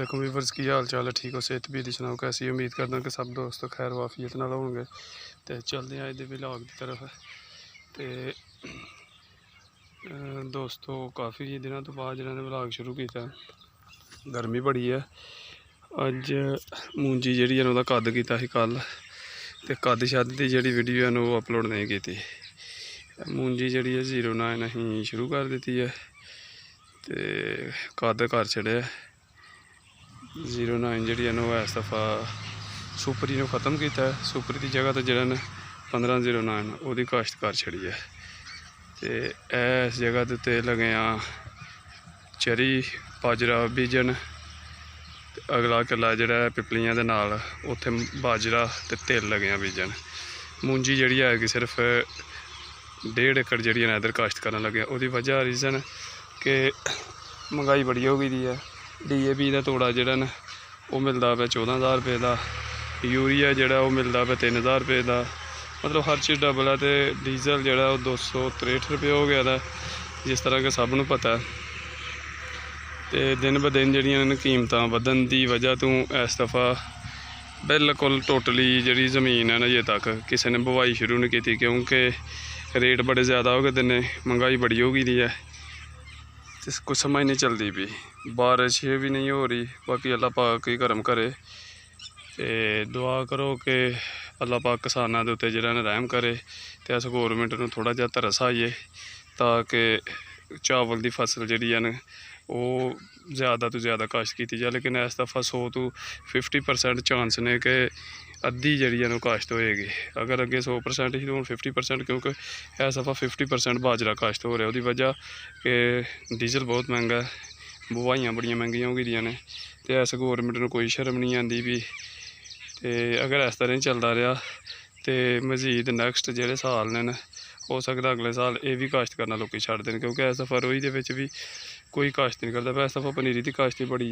वालेकुम वीवर्स की हाल चाल है। ठीक हो? सेहत भी सुनाओ कैसी? उम्मीद करदा कि सब दोस्त खैर वाफियत नाल होणगे। तो चलते हैं अज दे व्लॉग की तरफ। तो दोस्तों काफ़ी दिनों तो बाद जिन्होंने व्लॉग शुरू किया, गर्मी बड़ी है। अज मूंजी जी कद किया कल, तो कद शद की जी वीडियो है वो अपलोड नहीं की। मूंजी जी 09 अं शुरू कर दी है, तो कद कर छड़िया 09 जी इस दफ़ा सुपरी को ख़त्म किया। सुपरी की जगह तो जरा 1509 वो काश्त कर छड़ी है। तो इस जगह के उत्ते लगे चरी बाजरा बीजन। अगला किला जोड़ा पिपलियां के नाल उत्थे बाजरा तो तिल लगे बीजन। मूंजी जी है कि सिर्फ 1.5 एकड़ जी इधर काश्त कर लगे। वो वजह रीज़न कि महंगाई बड़ी हो गई है। DAP का तोड़ा जोड़ा वो मिलता पे 14,000 रुपये का, यूरिया जोड़ा वो मिलता पे 3,000 रुपये का। मतलब हर चीज़ डबल है। तो डीजल जोड़ा 263 रुपये हो गया था, जिस तरह के सबनों पता है। तो दिन ब दिन जड़ियाँ कीमत वधन की वजह तो इस दफ़ा बिल्कुल टोटली जी जमीन है ना अजे तक किसी ने बुवाई शुरू नहीं की, क्योंकि रेट बड़े ज़्यादा हो गए ने, महंगाई बड़ी हो गई है। तो कुछ समझ नहीं चलती भी, बारिश भी नहीं हो रही। बाकी अल्लाह पाक ही करम करे। तो दुआ करो कि अल्लाह पाक किसानों के उत्ते जिहड़ा ने रहम करे, तो इस गौरमेंट को थोड़ा जिहा तरस आइए ताकि चावल की फसल जी वो ज़्यादा तो ज़्यादा काश्त की जाए। लेकिन इस दफ़ा 100 तो 50% चांस ने कि अद्धी जी काश्त होएगी। अगर अगे 100% ही तो 50%, क्योंकि इस दफ़ा 50% बाजरा काश्त हो रहा है। उसकी वजह कि डीजल बहुत महंगा है, बुवाइयाँ बड़ियां महंगियां हो गई ने। तो इस गौरमेंट को कोई शर्म नहीं आती भी। तो अगर इस तरह ही चलता रहा तो मजीद नैक्सट जोड़े साल ने हो सकता अगले साल ये भी काश्त करना लोग छड्ड देन, क्योंकि इस दफ़ा रोई के भी कोई काश्त नहीं करता। इस दफ़ा पनीरी की काश्त बड़ी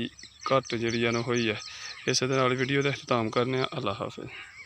घट जी हुई है। इस वीडियो का अख्ताम करने। अल्लाह हाफिज़।